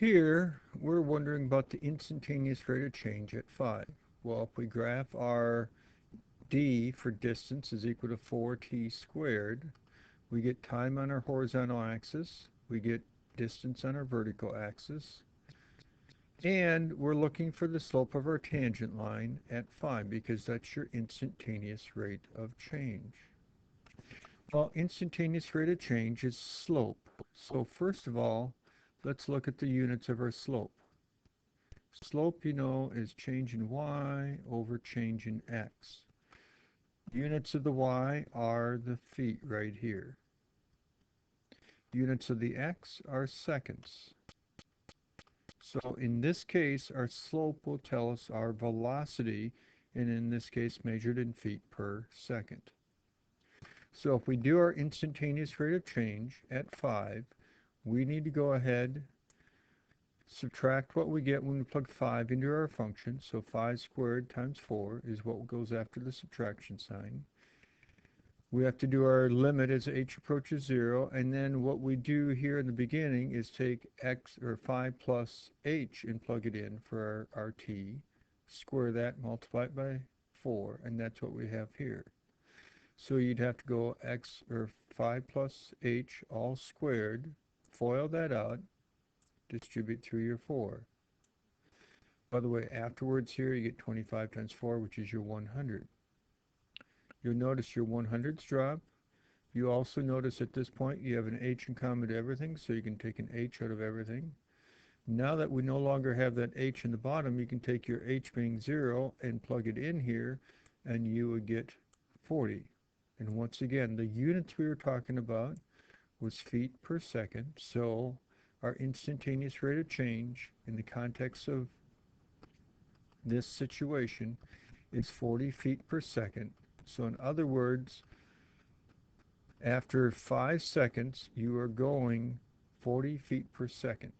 Here, we're wondering about the instantaneous rate of change at 5. Well, if we graph our d for distance is equal to 4t squared, we get time on our horizontal axis, we get distance on our vertical axis, and we're looking for the slope of our tangent line at 5 because that's your instantaneous rate of change. Well, instantaneous rate of change is slope. So first of all, let's look at the units of our slope. Slope, you know, is change in y over change in x. Units of the y are the feet right here. Units of the x are seconds. So in this case, our slope will tell us our velocity, and in this case measured in feet per second. So if we do our instantaneous rate of change at 5, we need to go ahead, subtract what we get when we plug 5 into our function. So 5 squared times 4 is what goes after the subtraction sign. We have to do our limit as h approaches 0, and then what we do here in the beginning is take x, or 5 plus h, and plug it in for our t, square that, multiply it by 4, and that's what we have here. So you'd have to go x, or 5 plus h, all squared, FOIL that out, distribute through your 4. By the way, afterwards here you get 25 times 4, which is your 100. You'll notice your 100s drop. You also notice at this point you have an h in common to everything, so you can take an h out of everything. Now that we no longer have that h in the bottom, you can take your h being 0 and plug it in here, and you would get 40. And once again, the units we were talking about was feet per second, so our instantaneous rate of change in the context of this situation is 40 feet per second. So in other words, after 5 seconds, you are going 40 feet per second.